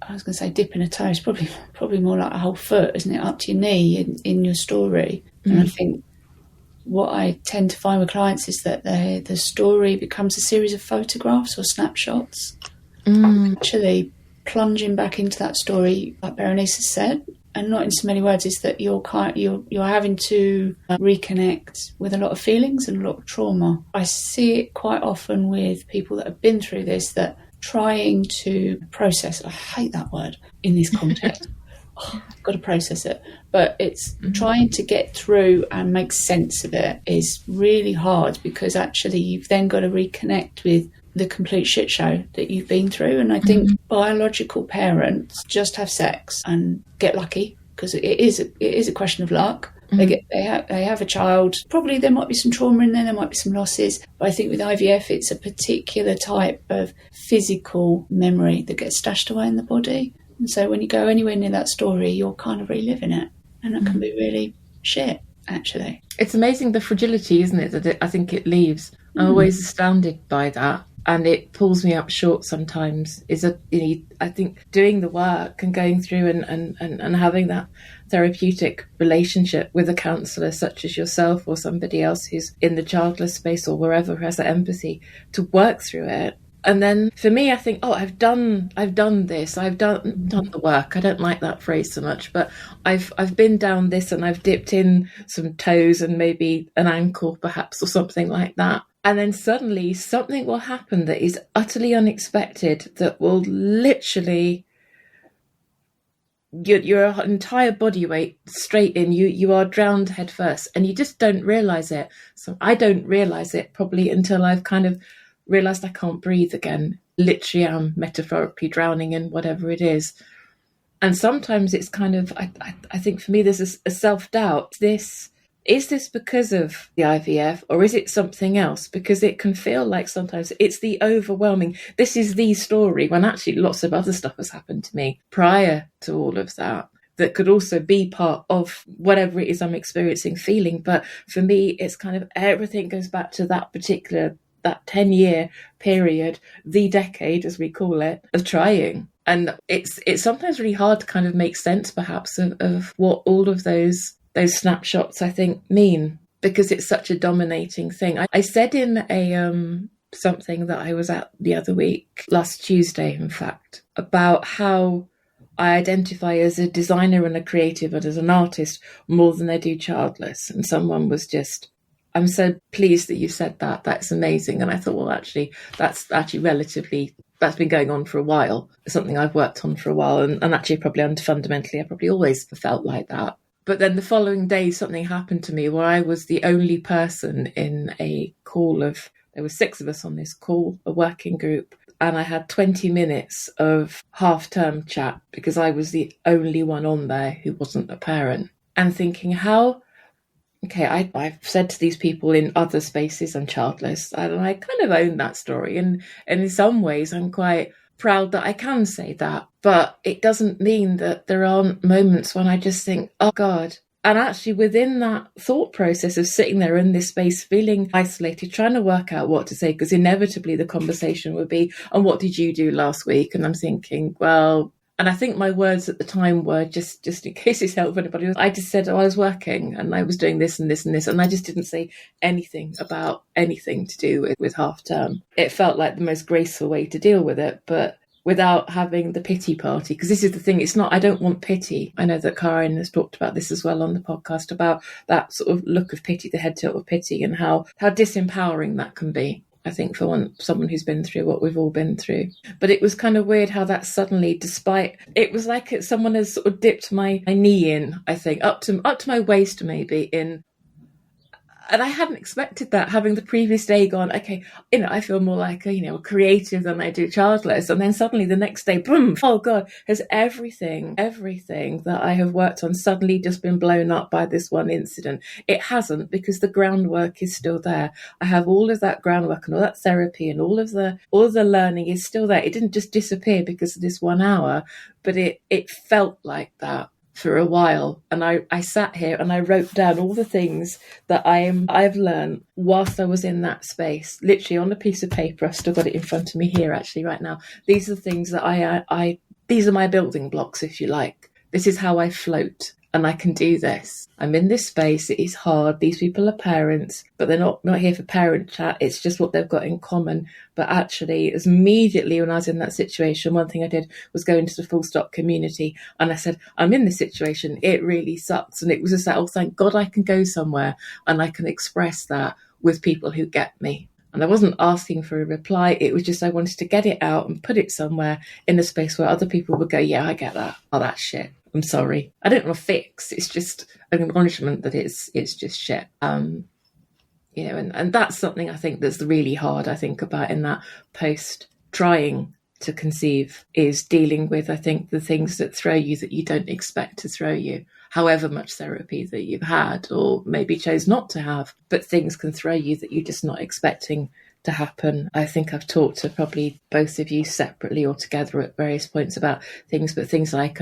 I was going to say dipping a toe, it's probably more like a whole foot, isn't it, up to your knee in your story. And I think what I tend to find with clients is that the story becomes a series of photographs or snapshots. Actually plunging back into that story, like Berenice has said, and not in so many words, is that you're having to reconnect with a lot of feelings and a lot of trauma. I see it quite often with people that have been through this, that trying to process, I hate that word in this context. I've got to process it. But it's trying to get through and make sense of it is really hard, because actually you've then got to reconnect with the complete shit show that you've been through. And I think biological parents just have sex and get lucky, because it is a question of luck. They have a child. Probably there might be some trauma in there might be some losses. But I think with IVF, it's a particular type of physical memory that gets stashed away in the body. And so when you go anywhere near that story, you're kind of reliving it. And that can be really shit, actually. It's amazing the fragility, isn't it, that I think it leaves. I'm always astounded by that. And it pulls me up short sometimes. I think doing the work and going through and having that therapeutic relationship with a counsellor such as yourself or somebody else who's in the childless space or wherever who has that empathy to work through it. And then for me, I think, I've done this. I've done the work. I don't like that phrase so much, but I've been down this and I've dipped in some toes and maybe an ankle perhaps or something like that. And then suddenly something will happen that is utterly unexpected, that will literally your entire body weight straight in. You are drowned head first, and you just don't realise it. So I don't realise it probably until I've kind of realised I can't breathe again. Literally, I'm metaphorically drowning in whatever it is. And sometimes it's kind of, I think for me, there's a self-doubt. Is this because of the IVF, or is it something else? Because it can feel like sometimes it's the overwhelming, this is the story, when actually lots of other stuff has happened to me prior to all of that could also be part of whatever it is I'm experiencing, feeling. But for me, it's kind of everything goes back to that 10-year period, the decade, as we call it, of trying. And it's sometimes really hard to kind of make sense, perhaps, of what all of those snapshots, I think, mean, because it's such a dominating thing. I said in a something that I was at the other week, last Tuesday, in fact, about how I identify as a designer and a creative and as an artist more than I do childless. And someone was just, I'm so pleased that you said that. That's amazing. And I thought, well, actually, that's been going on for a while. It's something I've worked on for a while. And actually, fundamentally, I probably always felt like that. But then the following day, something happened to me where I was the only person in a call there were 6 of us on this call, a working group. And I had 20 minutes of half-term chat because I was the only one on there who wasn't a parent. And thinking I've said to these people in other spaces, I'm childless, and I kind of own that story. And in some ways, I'm quite proud that I can say that. But it doesn't mean that there aren't moments when I just think, oh God. And actually within that thought process of sitting there in this space, feeling isolated, trying to work out what to say, because inevitably the conversation would be, and what did you do last week? And I'm thinking, well, and I think my words at the time were just in case it's helpful for anybody, I just said, I was working and I was doing this and this and this. And I just didn't say anything about anything to do with half term. It felt like the most graceful way to deal with it. But without having the pity party. Because this is the thing, it's not, I don't want pity. I know that Karen has talked about this as well on the podcast, about that sort of look of pity, the head tilt of pity, and how disempowering that can be, I think, for someone who's been through what we've all been through. But it was kind of weird how that suddenly, despite, it was like someone has sort of dipped my knee in, I think, up to my waist maybe, in. And I hadn't expected that, having the previous day gone, okay, I feel more like a creative than I do childless. And then suddenly the next day, boom, oh God, has everything that I have worked on suddenly just been blown up by this one incident? It hasn't, because the groundwork is still there. I have all of that groundwork and all that therapy and all of the learning is still there. It didn't just disappear because of this 1 hour, but it felt like that for a while. And I sat here and I wrote down all the things that I've learned whilst I was in that space, literally on a piece of paper. I've still got it in front of me here actually right now. These are the things that these are my building blocks, if you like. This is how I float. And I can do this. I'm in this space. It is hard. These people are parents, but they're not here for parent chat. It's just what they've got in common. But actually, as immediately when I was in that situation, one thing I did was go into the Full Stop community. And I said, I'm in this situation. It really sucks. And it was just like, oh, thank God I can go somewhere and I can express that with people who get me. And I wasn't asking for a reply. It was just I wanted to get it out and put it somewhere in a space where other people would go, yeah, I get that. Oh, that's shit. I'm sorry. I don't want to fix. It's just an acknowledgement that it's just shit. And that's something I think that's really hard, I think, about in that post trying to conceive, is dealing with, I think, the things that throw you that you don't expect to throw you, however much therapy that you've had or maybe chose not to have, but things can throw you that you're just not expecting to happen. I think I've talked to probably both of you separately or together at various points about things, but things like,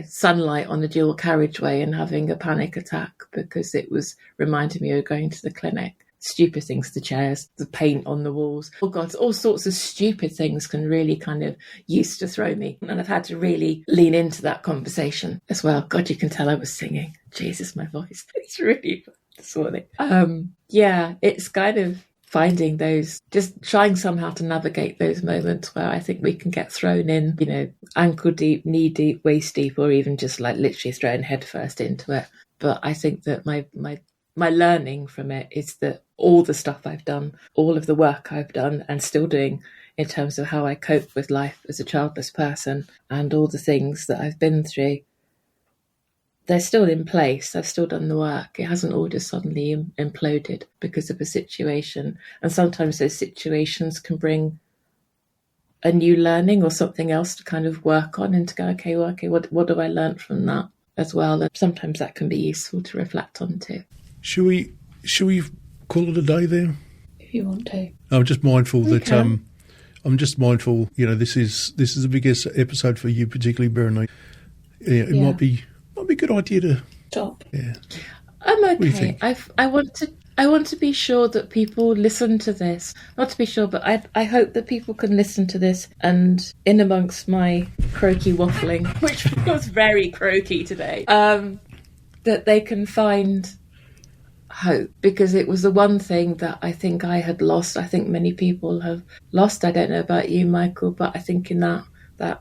sunlight on the dual carriageway and having a panic attack because it was reminding me of going to the clinic. Stupid things, the chairs, the paint on the walls. Oh God, all sorts of stupid things can really kind of used to throw me. And I've had to really lean into that conversation as well. God, you can tell I was singing. Jesus, my voice. It's really this morning. It's kind of finding those, just trying somehow to navigate those moments where I think we can get thrown in, ankle deep, knee deep, waist deep, or even just like literally thrown head first into it. But I think that my learning from it is that all the stuff I've done, all of the work I've done and still doing in terms of how I cope with life as a childless person and all the things that I've been through, they're still in place. I've still done the work. It hasn't all just suddenly imploded because of a situation. And sometimes those situations can bring a new learning or something else to kind of work on and to go, what do I learn from that as well? And sometimes that can be useful to reflect on too. Should we call it a day there? If you want to. I'm just mindful that this is the biggest episode for you, particularly Berenice. It might be a good idea to stop. Yeah. I'm okay. What do you think? I want to be sure that people listen to this. Not to be sure, but I hope that people can listen to this and in amongst my croaky waffling, which was very croaky today, that they can find hope, because it was the one thing that I think I had lost. I think many people have lost. I don't know about you, Michael, but I think in that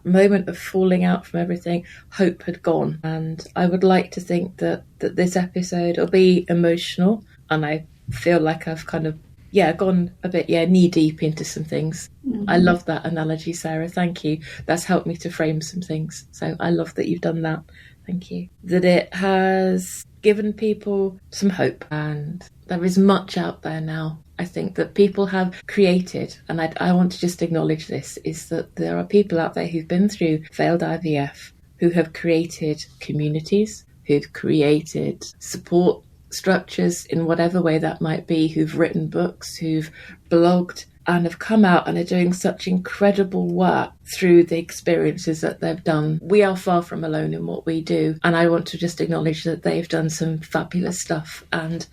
moment of falling out from everything, hope had gone. And I would like to think that this episode will be emotional, and I feel like I've kind of gone a bit knee deep into some things. I love that analogy, Sarah. Thank you. That's helped me to frame some things. So I love that you've done that. Thank you. That it has given people some hope, and there is much out there now. I think that people have created, and I want to just acknowledge this, is that there are people out there who've been through failed IVF, who have created communities, who've created support structures in whatever way that might be, who've written books, who've blogged, and have come out and are doing such incredible work through the experiences that they've done. We are far from alone in what we do, and I want to just acknowledge that they've done some fabulous stuff, and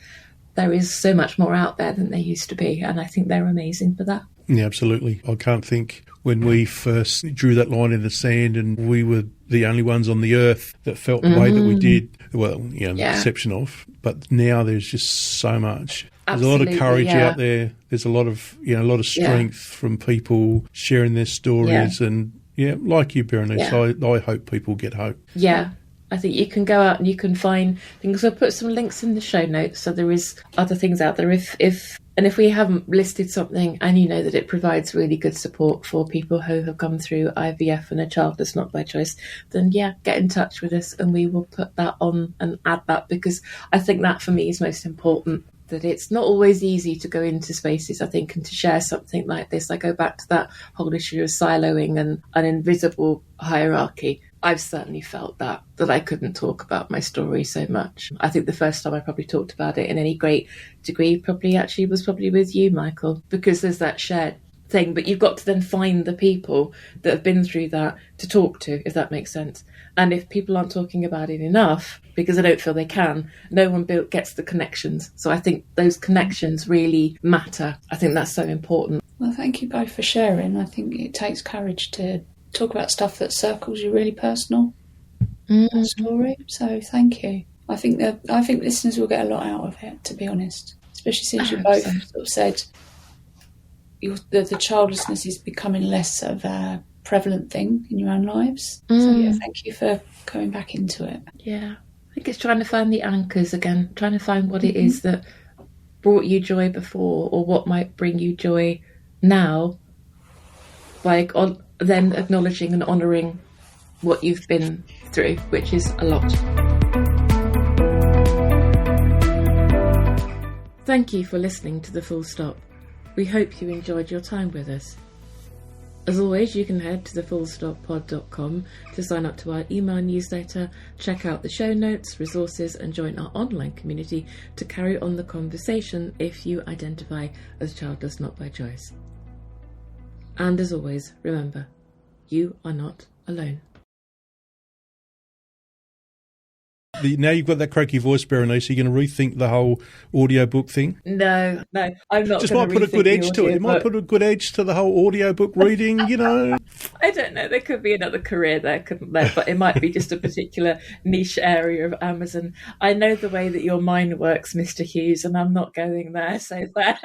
there is so much more out there than there used to be, and I think they're amazing for that. Yeah, absolutely. I can't think when we first drew that line in the sand and we were the only ones on the earth that felt the way that we did. Well, the exception of. But now there's just so much. There's a lot of courage out there. There's a lot of, a lot of strength from people sharing their stories. And, like you, Berenice, I hope people get hope. Yeah. I think you can go out and you can find things. I'll put some links in the show notes. So there is other things out there. If we haven't listed something and you know that it provides really good support for people who have gone through IVF and are childless not by choice, then get in touch with us and we will put that on and add that, because I think that for me is most important. That it's not always easy to go into spaces, I think, and to share something like this. I go back to that whole issue of siloing and an invisible hierarchy. I've certainly felt that I couldn't talk about my story so much. I think the first time I probably talked about it in any great degree was probably with you, Michael, because there's that shared thing. But you've got to then find the people that have been through that to talk to, if that makes sense. And if people aren't talking about it enough, because I don't feel they can, no one gets the connections. So I think those connections really matter. I think that's so important. Well, thank you both for sharing. I think it takes courage to talk about stuff that circles your really personal story. So thank you. I think listeners will get a lot out of it, to be honest. Especially since you both sort of said the childlessness is becoming less of a prevalent thing in your own lives. So thank you for coming back into it. Yeah, I think it's trying to find the anchors again, trying to find what it is that brought you joy before, or what might bring you joy now, by then acknowledging and honouring what you've been through, which is a lot. Thank you for listening to The Full Stop. We hope you enjoyed your time with us. As always, you can head to thefullstoppod.com to sign up to our email newsletter, check out the show notes, resources, and join our online community to carry on the conversation if you identify as childless not by choice. And as always, remember, you are not alone. Now you've got that croaky voice, Berenice, are you going to rethink the whole audiobook thing? No, I'm not. Just might put a good edge to it. It might put a good edge to the whole audiobook reading, I don't know. There could be another career there, couldn't there? But it might be just a particular niche area of Amazon. I know the way that your mind works, Mr. Hughes, and I'm not going there. So there.